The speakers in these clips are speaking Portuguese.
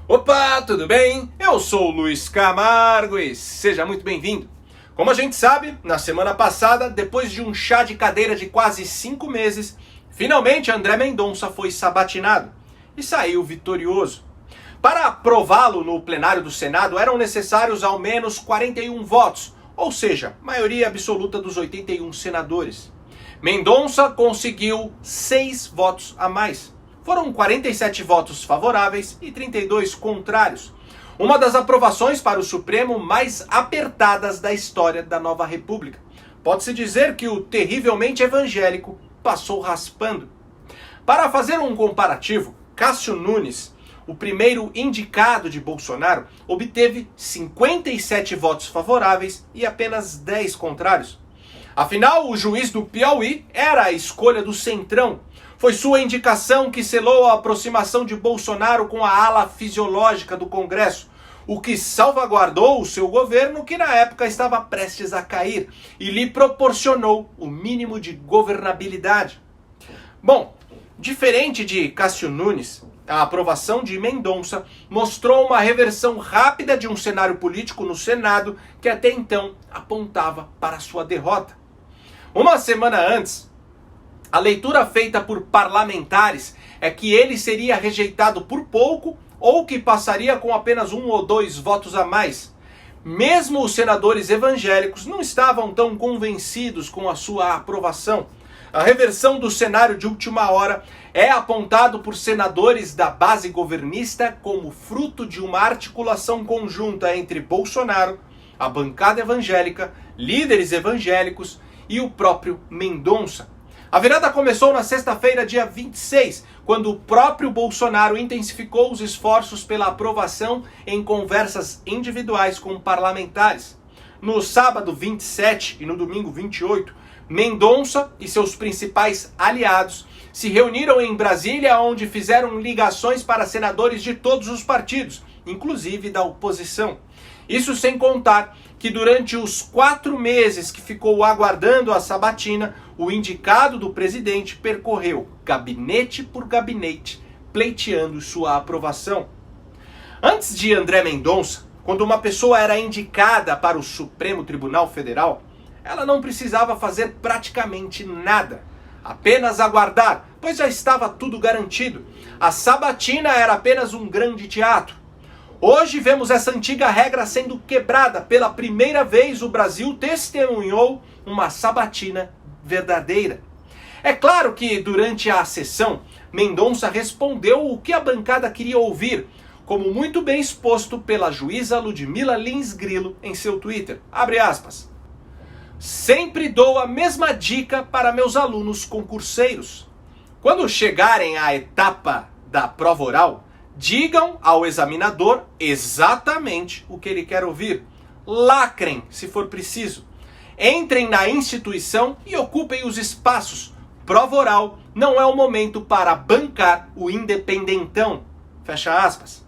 Opa, tudo bem? Eu sou o Luiz Camargo e seja muito bem-vindo. Como a gente sabe, na semana passada, depois de um chá de cadeira de quase 5 meses, finalmente André Mendonça foi sabatinado e saiu vitorioso. Para aprová-lo no plenário do Senado eram necessários ao menos 41 votos, ou seja, maioria absoluta dos 81 senadores. Mendonça conseguiu 6 votos a mais. Foram 47 votos favoráveis e 32 contrários. Uma das aprovações para o Supremo mais apertadas da história da nova República. Pode-se dizer que o terrivelmente evangélico passou raspando. Para fazer um comparativo, Cássio Nunes, o primeiro indicado de Bolsonaro, obteve 57 votos favoráveis e apenas 10 contrários. Afinal, o juiz do Piauí era a escolha do Centrão. Foi sua indicação que selou a aproximação de Bolsonaro com a ala fisiológica do Congresso, o que salvaguardou o seu governo, que na época estava prestes a cair, e lhe proporcionou o mínimo de governabilidade. Bom, diferente de Cássio Nunes, a aprovação de Mendonça mostrou uma reversão rápida de um cenário político no Senado que até então apontava para sua derrota. Uma semana antes, a leitura feita por parlamentares é que ele seria rejeitado por pouco ou que passaria com apenas 1 ou 2 votos a mais. Mesmo os senadores evangélicos não estavam tão convencidos com a sua aprovação. A reversão do cenário de última hora é apontado por senadores da base governista como fruto de uma articulação conjunta entre Bolsonaro, a bancada evangélica, líderes evangélicos e o próprio Mendonça. A virada começou na sexta-feira, dia 26, quando o próprio Bolsonaro intensificou os esforços pela aprovação em conversas individuais com parlamentares. No sábado 27 e no domingo 28, Mendonça e seus principais aliados se reuniram em Brasília, onde fizeram ligações para senadores de todos os partidos, inclusive da oposição. Isso sem contar que durante os 4 meses que ficou aguardando a sabatina, o indicado do presidente percorreu gabinete por gabinete, pleiteando sua aprovação. Antes de André Mendonça, quando uma pessoa era indicada para o Supremo Tribunal Federal, ela não precisava fazer praticamente nada, apenas aguardar, pois já estava tudo garantido. A sabatina era apenas um grande teatro. Hoje vemos essa antiga regra sendo quebrada. Pela primeira vez o Brasil testemunhou uma sabatina verdadeira. É claro que durante a sessão, Mendonça respondeu o que a bancada queria ouvir, como muito bem exposto pela juíza Ludmila Lins Grilo em seu Twitter. Abre aspas. Sempre dou a mesma dica para meus alunos concurseiros. Quando chegarem à etapa da prova oral, digam ao examinador exatamente o que ele quer ouvir. Lacrem, se for preciso. Entrem na instituição e ocupem os espaços. Prova oral não é o momento para bancar o independentão. Fecha aspas.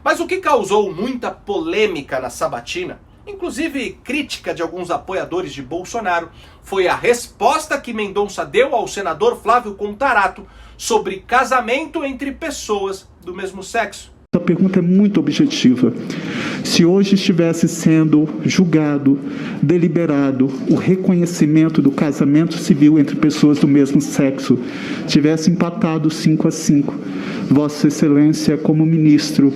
Mas o que causou muita polêmica na sabatina, inclusive crítica de alguns apoiadores de Bolsonaro, foi a resposta que Mendonça deu ao senador Flávio Contarato sobre casamento entre pessoas do mesmo sexo. A pergunta é muito objetiva. Se hoje estivesse sendo julgado, deliberado, o reconhecimento do casamento civil entre pessoas do mesmo sexo, tivesse empatado 5-5, Vossa Excelência, como ministro,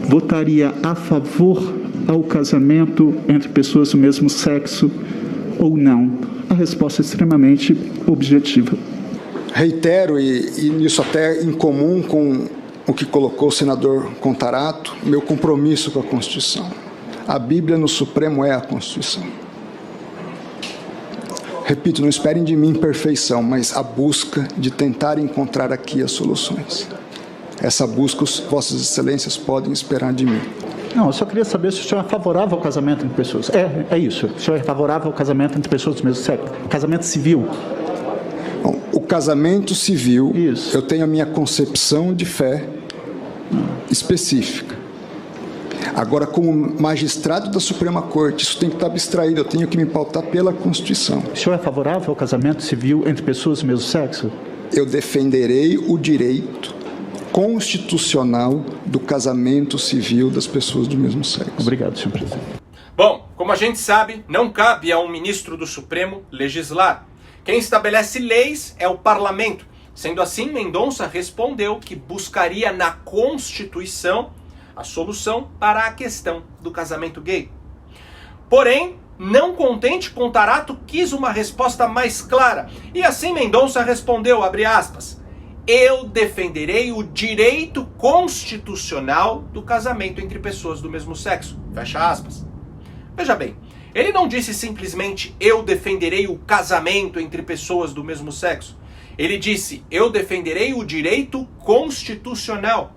votaria a favor ao casamento entre pessoas do mesmo sexo ou não? A resposta é extremamente objetiva. Reitero, e isso até em comum com o que colocou o senador Contarato, meu compromisso com a Constituição. A Bíblia no Supremo é a Constituição. Repito, não esperem de mim perfeição, mas a busca de tentar encontrar aqui as soluções. Essa busca, Vossas Excelências podem esperar de mim. Não, eu só queria saber se o senhor é favorável ao casamento entre pessoas. É isso. O senhor é favorável ao casamento entre pessoas do mesmo sexo? Casamento civil? Bom, o casamento civil, isso. Eu tenho a minha concepção de fé específica. Agora, como magistrado da Suprema Corte, isso tem que estar abstraído, eu tenho que me pautar pela Constituição. O senhor é favorável ao casamento civil entre pessoas do mesmo sexo? Eu defenderei o direito constitucional do casamento civil das pessoas do mesmo sexo. Obrigado, senhor presidente. Bom, como a gente sabe, não cabe a um ministro do Supremo legislar. Quem estabelece leis é o parlamento. Sendo assim, Mendonça respondeu que buscaria na Constituição a solução para a questão do casamento gay. Porém, não contente, Contarato quis uma resposta mais clara. E assim Mendonça respondeu, abre aspas, eu defenderei o direito constitucional do casamento entre pessoas do mesmo sexo. Fecha aspas. Veja bem, ele não disse simplesmente eu defenderei o casamento entre pessoas do mesmo sexo. Ele disse eu defenderei o direito constitucional.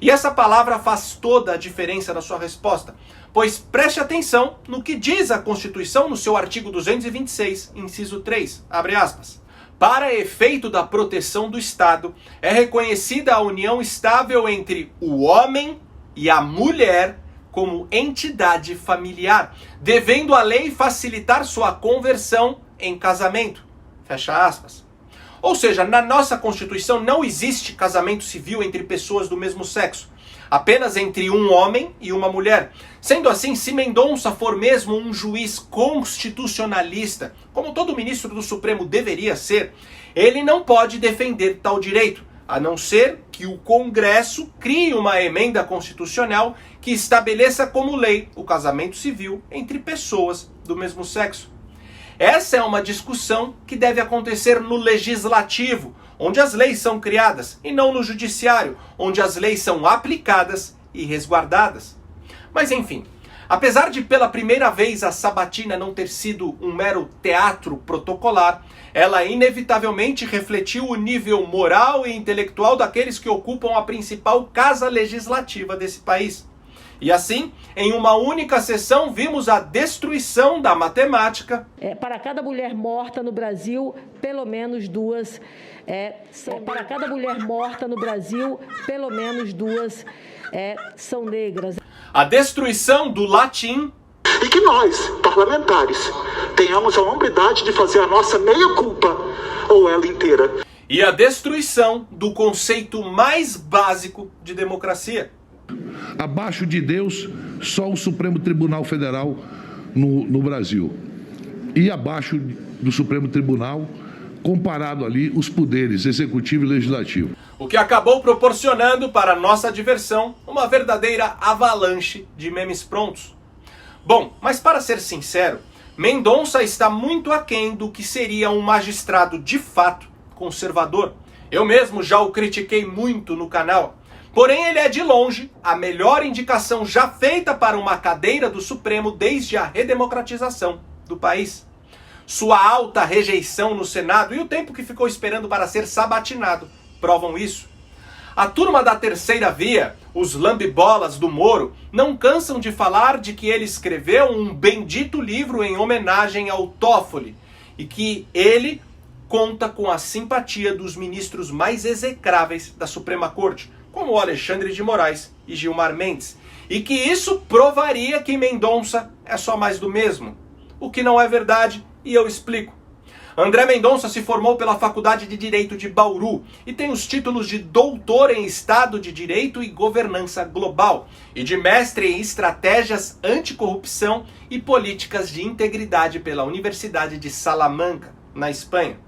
E essa palavra faz toda a diferença na sua resposta, pois preste atenção no que diz a Constituição no seu artigo 226, inciso 3, abre aspas. Para efeito da proteção do Estado, é reconhecida a união estável entre o homem e a mulher como entidade familiar, devendo a lei facilitar sua conversão em casamento. Fecha aspas. Ou seja, na nossa Constituição não existe casamento civil entre pessoas do mesmo sexo, apenas entre um homem e uma mulher. Sendo assim, se Mendonça for mesmo um juiz constitucionalista, como todo ministro do Supremo deveria ser, ele não pode defender tal direito, a não ser que o Congresso crie uma emenda constitucional que estabeleça como lei o casamento civil entre pessoas do mesmo sexo. Essa é uma discussão que deve acontecer no legislativo, onde as leis são criadas, e não no judiciário, onde as leis são aplicadas e resguardadas. Mas enfim, apesar de pela primeira vez a sabatina não ter sido um mero teatro protocolar, ela inevitavelmente refletiu o nível moral e intelectual daqueles que ocupam a principal casa legislativa desse país. E assim, em uma única sessão, vimos a destruição da matemática. Para cada mulher morta no Brasil, pelo menos duas. Para cada mulher morta no Brasil, pelo menos duas são negras. A destruição do latim. E que nós, parlamentares, tenhamos a hombridade de fazer a nossa meia-culpa, ou ela inteira. E a destruição do conceito mais básico de democracia. Abaixo de Deus, só o Supremo Tribunal Federal no Brasil. E abaixo do Supremo Tribunal, comparado ali, os poderes executivo e legislativo. O que acabou proporcionando para nossa diversão uma verdadeira avalanche de memes prontos. Bom, mas para ser sincero, Mendonça está muito aquém do que seria um magistrado de fato conservador. Eu mesmo já o critiquei muito no canal. Porém, ele é de longe a melhor indicação já feita para uma cadeira do Supremo desde a redemocratização do país. Sua alta rejeição no Senado e o tempo que ficou esperando para ser sabatinado provam isso. A turma da terceira via, os lambibolas do Moro, não cansam de falar de que ele escreveu um bendito livro em homenagem ao Toffoli e que ele conta com a simpatia dos ministros mais execráveis da Suprema Corte, como Alexandre de Moraes e Gilmar Mendes, e que isso provaria que Mendonça é só mais do mesmo. O que não é verdade, e eu explico. André Mendonça se formou pela Faculdade de Direito de Bauru e tem os títulos de doutor em Estado de Direito e Governança Global e de mestre em Estratégias Anticorrupção e Políticas de Integridade pela Universidade de Salamanca, na Espanha.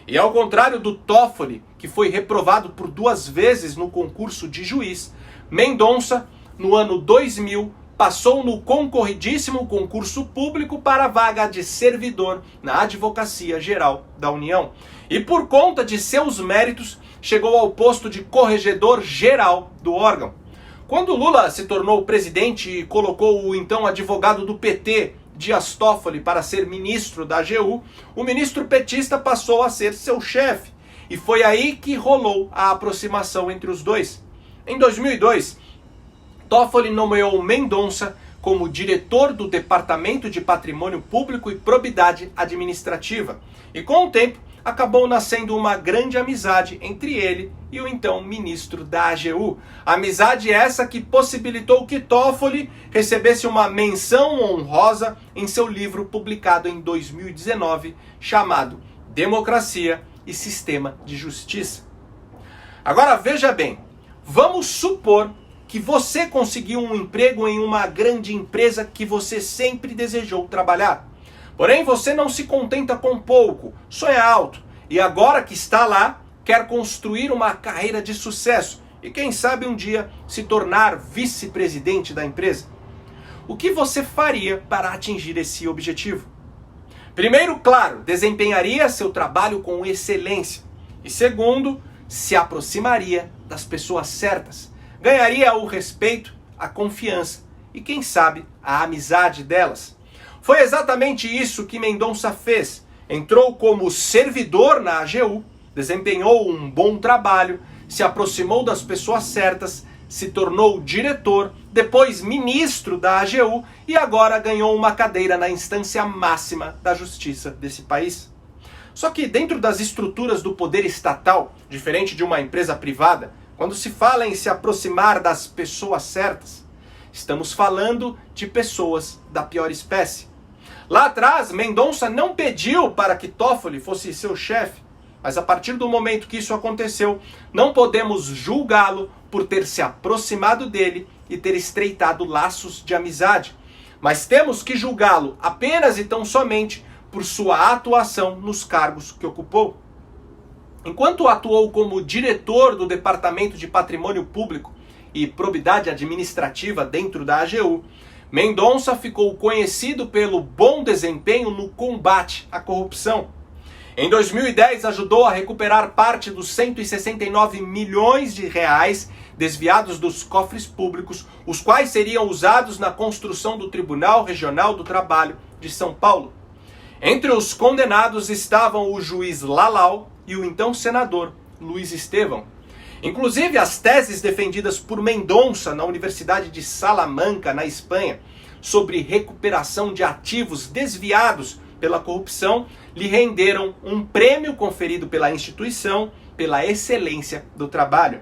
E ao contrário do Toffoli, que foi reprovado por 2 vezes no concurso de juiz, Mendonça, no ano 2000, passou no concorridíssimo concurso público para a vaga de servidor na Advocacia Geral da União. E por conta de seus méritos, chegou ao posto de corregedor geral do órgão. Quando Lula se tornou presidente e colocou o então advogado do PT, Dias Toffoli, para ser ministro da AGU, o ministro petista passou a ser seu chefe. E foi aí que rolou a aproximação entre os dois. Em 2002, Toffoli nomeou Mendonça como diretor do Departamento de Patrimônio Público e Probidade Administrativa. E com o tempo, acabou nascendo uma grande amizade entre ele e o então ministro da AGU. Amizade essa que possibilitou que Toffoli recebesse uma menção honrosa em seu livro publicado em 2019, chamado Democracia e Sistema de Justiça. Agora veja bem, Vamos supor que você conseguiu um emprego em uma grande empresa que você sempre desejou trabalhar. Porém, você não se contenta com pouco, sonha alto, e agora que está lá, quer construir uma carreira de sucesso e quem sabe um dia se tornar vice-presidente da empresa. O que você faria para atingir esse objetivo? Primeiro, claro, desempenharia seu trabalho com excelência. E segundo, se aproximaria das pessoas certas. Ganharia o respeito, a confiança e, quem sabe, a amizade delas. Foi exatamente isso que Mendonça fez. Entrou como servidor na AGU, desempenhou um bom trabalho, se aproximou das pessoas certas, se tornou diretor, depois ministro da AGU e agora ganhou uma cadeira na instância máxima da justiça desse país. Só que dentro das estruturas do poder estatal, diferente de uma empresa privada, quando se fala em se aproximar das pessoas certas, estamos falando de pessoas da pior espécie. Lá atrás, Mendonça não pediu para que Toffoli fosse seu chefe, mas a partir do momento que isso aconteceu, não podemos julgá-lo por ter se aproximado dele e ter estreitado laços de amizade. Mas temos que julgá-lo apenas e tão somente por sua atuação nos cargos que ocupou. Enquanto atuou como diretor do Departamento de Patrimônio Público e Probidade Administrativa dentro da AGU, Mendonça ficou conhecido pelo bom desempenho no combate à corrupção. Em 2010, ajudou a recuperar parte dos 169 milhões de reais desviados dos cofres públicos, os quais seriam usados na construção do Tribunal Regional do Trabalho de São Paulo. Entre os condenados estavam o juiz Lalau e o então senador Luiz Estevão. Inclusive, as teses defendidas por Mendonça na Universidade de Salamanca, na Espanha, sobre recuperação de ativos desviados pela corrupção, lhe renderam um prêmio conferido pela instituição pela excelência do trabalho.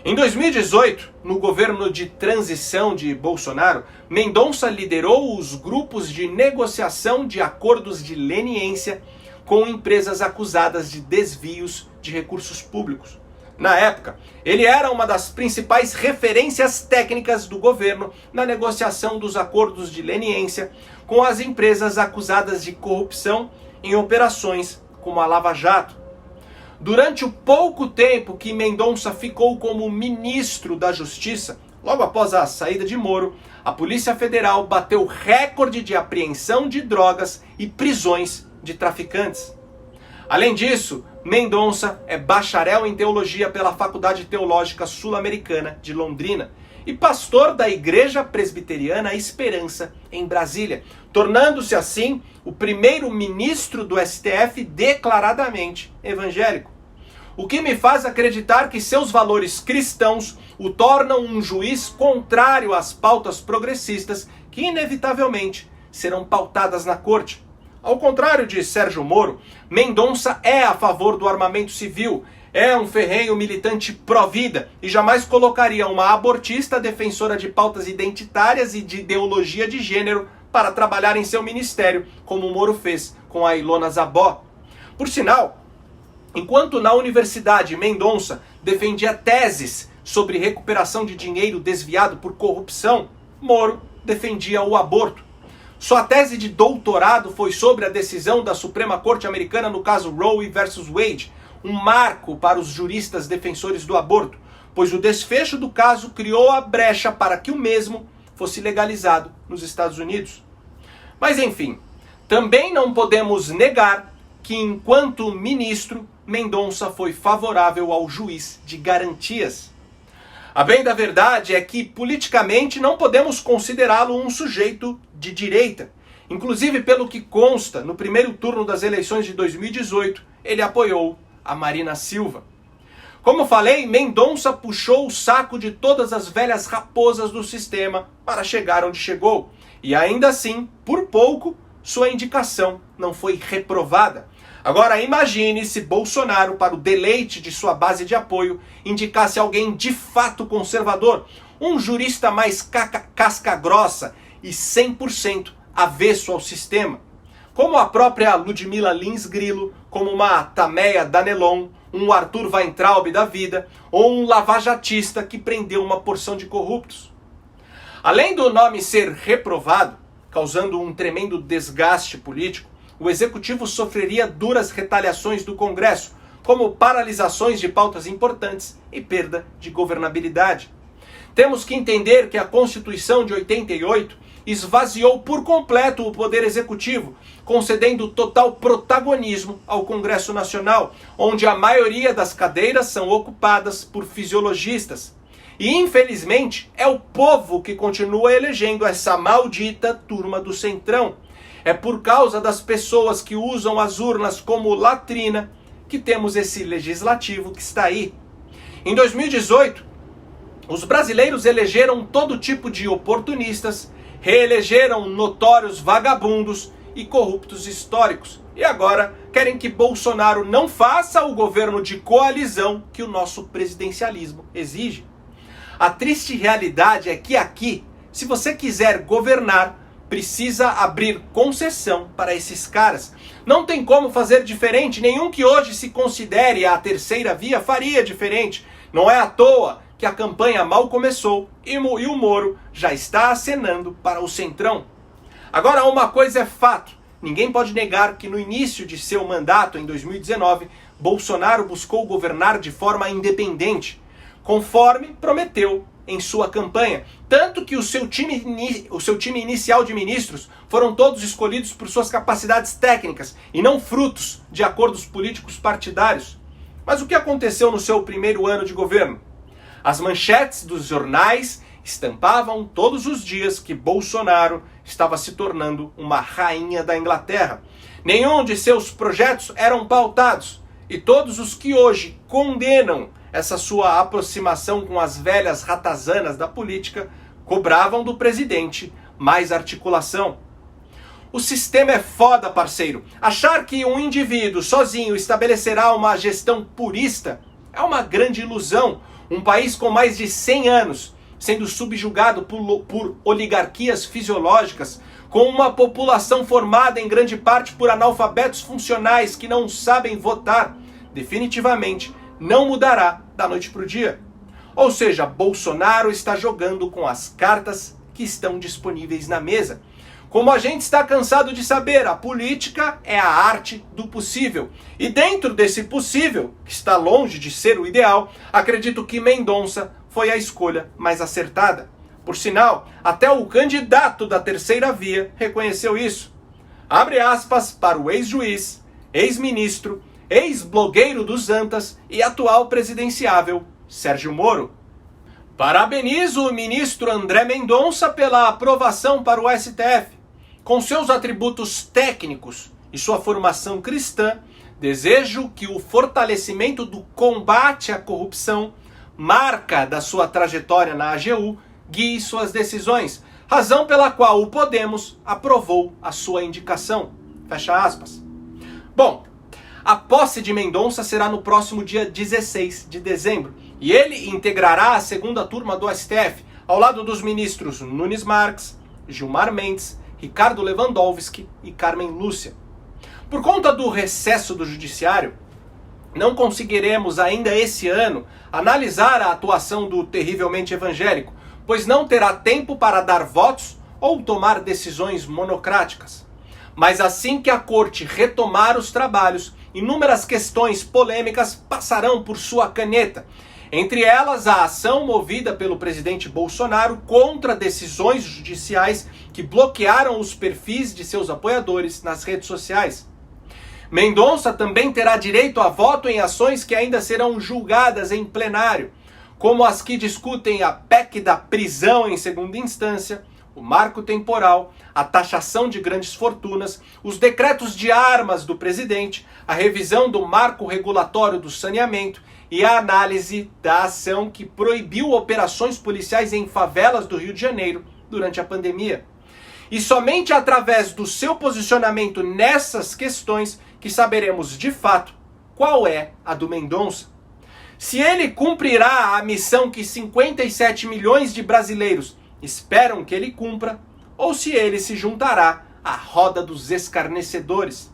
Em 2018, no governo de transição de Bolsonaro, Mendonça liderou os grupos de negociação de acordos de leniência com empresas acusadas de desvios de recursos públicos. Na época, ele era uma das principais referências técnicas do governo na negociação dos acordos de leniência com as empresas acusadas de corrupção em operações como a Lava Jato. Durante o pouco tempo que Mendonça ficou como ministro da Justiça, logo após a saída de Moro, a Polícia Federal bateu recorde de apreensão de drogas e prisões de traficantes. Além disso, Mendonça é bacharel em teologia pela Faculdade Teológica Sul-Americana de Londrina e pastor da Igreja Presbiteriana Esperança em Brasília, tornando-se assim o primeiro ministro do STF declaradamente evangélico. O que me faz acreditar que seus valores cristãos o tornam um juiz contrário às pautas progressistas que inevitavelmente serão pautadas na corte. Ao contrário de Sérgio Moro, Mendonça é a favor do armamento civil, é um ferrenho militante pró-vida e jamais colocaria uma abortista defensora de pautas identitárias e de ideologia de gênero para trabalhar em seu ministério, como o Moro fez com a Ilona Zabó. Por sinal, enquanto na universidade Mendonça defendia teses sobre recuperação de dinheiro desviado por corrupção, Moro defendia o aborto. Sua tese de doutorado foi sobre a decisão da Suprema Corte Americana no caso Roe versus Wade, um marco para os juristas defensores do aborto, pois o desfecho do caso criou a brecha para que o mesmo fosse legalizado nos Estados Unidos. Mas enfim, também não podemos negar que enquanto ministro, Mendonça foi favorável ao juiz de garantias. A bem da verdade é que, politicamente, não podemos considerá-lo um sujeito de direita. Inclusive, pelo que consta, no primeiro turno das eleições de 2018, ele apoiou a Marina Silva. Como falei, Mendonça puxou o saco de todas as velhas raposas do sistema para chegar onde chegou. E ainda assim, por pouco, sua indicação não foi reprovada. Agora imagine se Bolsonaro, para o deleite de sua base de apoio, indicasse alguém de fato conservador, um jurista mais casca grossa e 100% avesso ao sistema. Como a própria Ludmila Lins Grilo, como uma Tameia Danelon, um Arthur Weintraub da vida ou um lavajatista que prendeu uma porção de corruptos. Além do nome ser reprovado, causando um tremendo desgaste político, o executivo sofreria duras retaliações do Congresso, como paralisações de pautas importantes e perda de governabilidade. Temos que entender que a Constituição de 88 esvaziou por completo o poder executivo, concedendo total protagonismo ao Congresso Nacional, onde a maioria das cadeiras são ocupadas por fisiologistas. E, infelizmente, é o povo que continua elegendo essa maldita turma do Centrão. É por causa das pessoas que usam as urnas como latrina que temos esse legislativo que está aí. Em 2018, os brasileiros elegeram todo tipo de oportunistas, reelegeram notórios vagabundos e corruptos históricos. E agora querem que Bolsonaro não faça o governo de coalizão que o nosso presidencialismo exige. A triste realidade é que aqui, se você quiser governar, precisa abrir concessão para esses caras. Não tem como fazer diferente, nenhum que hoje se considere a terceira via faria diferente. Não é à toa que a campanha mal começou e o Moro já está acenando para o Centrão. Agora, uma coisa é fato. Ninguém pode negar que no início de seu mandato, em 2019, Bolsonaro buscou governar de forma independente, conforme prometeu em sua campanha. Tanto que o seu time inicial de ministros foram todos escolhidos por suas capacidades técnicas e não frutos de acordos políticos partidários. Mas o que aconteceu no seu primeiro ano de governo? As manchetes dos jornais estampavam todos os dias que Bolsonaro estava se tornando uma rainha da Inglaterra. Nenhum de seus projetos eram pautados, e todos os que hoje condenam essa sua aproximação com as velhas ratazanas da política cobravam do presidente mais articulação. O sistema é foda, parceiro. Achar que um indivíduo sozinho estabelecerá uma gestão purista é uma grande ilusão. Um país com mais de 100 anos, sendo subjugado por oligarquias fisiológicas, com uma população formada em grande parte por analfabetos funcionais que não sabem votar, definitivamente não mudará da noite para o dia. Ou seja, Bolsonaro está jogando com as cartas que estão disponíveis na mesa. Como a gente está cansado de saber, a política é a arte do possível. E dentro desse possível, que está longe de ser o ideal, acredito que Mendonça foi a escolha mais acertada. Por sinal, até o candidato da terceira via reconheceu isso. Abre aspas para o ex-juiz, ex-ministro, ex-blogueiro dos Antas e atual presidenciável Sérgio Moro. Parabenizo o ministro André Mendonça pela aprovação para o STF. Com seus atributos técnicos e sua formação cristã, desejo que o fortalecimento do combate à corrupção, marca da sua trajetória na AGU, guie suas decisões, razão pela qual o Podemos aprovou a sua indicação. Fecha aspas. Bom, a posse de Mendonça será no próximo dia 16 de dezembro e ele integrará a segunda turma do STF, ao lado dos ministros Nunes Marques, Gilmar Mendes, Ricardo Lewandowski e Carmen Lúcia. Por conta do recesso do judiciário, não conseguiremos ainda esse ano analisar a atuação do terrivelmente evangélico, pois não terá tempo para dar votos ou tomar decisões monocráticas. Mas assim que a corte retomar os trabalhos, inúmeras questões polêmicas passarão por sua caneta. Entre elas, a ação movida pelo presidente Bolsonaro contra decisões judiciais que bloquearam os perfis de seus apoiadores nas redes sociais. Mendonça também terá direito a voto em ações que ainda serão julgadas em plenário, como as que discutem a PEC da prisão em segunda instância, o marco temporal, a taxação de grandes fortunas, os decretos de armas do presidente, a revisão do marco regulatório do saneamento e a análise da ação que proibiu operações policiais em favelas do Rio de Janeiro durante a pandemia. E somente através do seu posicionamento nessas questões que saberemos de fato qual é a do Mendonça. Se ele cumprirá a missão que 57 milhões de brasileiros esperam que ele cumpra, ou se ele se juntará à roda dos escarnecedores.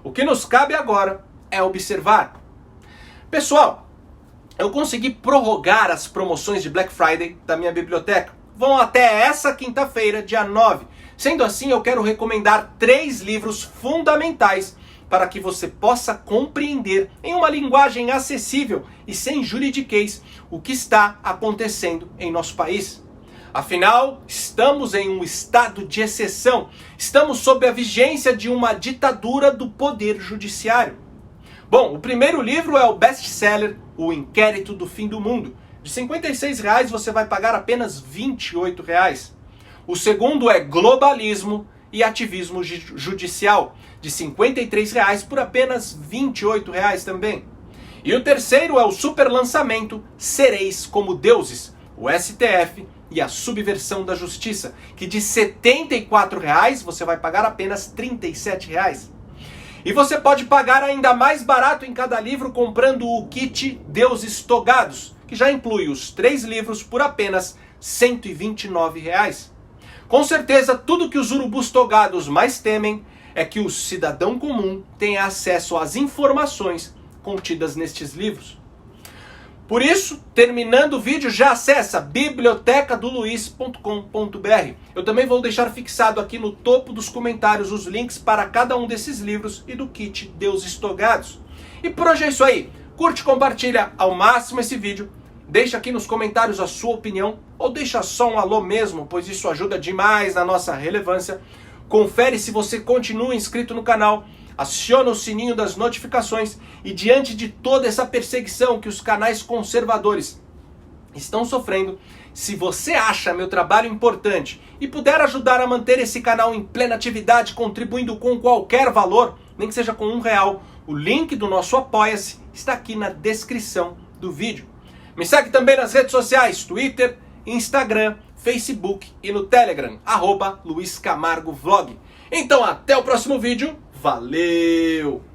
O que nos cabe agora é observar. Pessoal, eu consegui prorrogar as promoções de Black Friday da minha biblioteca. Vão até essa quinta-feira, dia 9. Sendo assim, eu quero recomendar 3 livros fundamentais para que você possa compreender em uma linguagem acessível e sem juridiquês o que está acontecendo em nosso país. Afinal, estamos em um estado de exceção. Estamos sob a vigência de uma ditadura do poder judiciário. Bom, o primeiro livro é o best-seller O Inquérito do Fim do Mundo. De R$ 56,00 você vai pagar apenas R$ 28,00. O segundo é Globalismo e Ativismo Judicial, de R$ 53,00 por apenas R$ 28,00 também. E o terceiro é o super lançamento Sereis como Deuses, o STF e a Subversão da Justiça, que de R$ 74,00 você vai pagar apenas R$ 37,00. E você pode pagar ainda mais barato em cada livro comprando o kit Deuses Togados, que já inclui os 3 livros por apenas R$ 129,00. Com certeza, tudo que os urubus togados mais temem é que o cidadão comum tenha acesso às informações contidas nestes livros. Por isso, terminando o vídeo, já acessa bibliotecadoluiz.com.br. Eu também vou deixar fixado aqui no topo dos comentários os links para cada um desses livros e do kit Deuses Togados. E por hoje é isso aí. Curte e compartilha ao máximo esse vídeo. Deixa aqui nos comentários a sua opinião, ou deixa só um alô mesmo, pois isso ajuda demais na nossa relevância. Confere se você continua inscrito no canal, aciona o sininho das notificações e diante de toda essa perseguição que os canais conservadores estão sofrendo, se você acha meu trabalho importante e puder ajudar a manter esse canal em plena atividade, contribuindo com qualquer valor, nem que seja com R$1, o link do nosso Apoia-se está aqui na descrição do vídeo. Me segue também nas redes sociais, Twitter, Instagram, Facebook e no Telegram, @LuizCamargoVlog. Então até o próximo vídeo, valeu!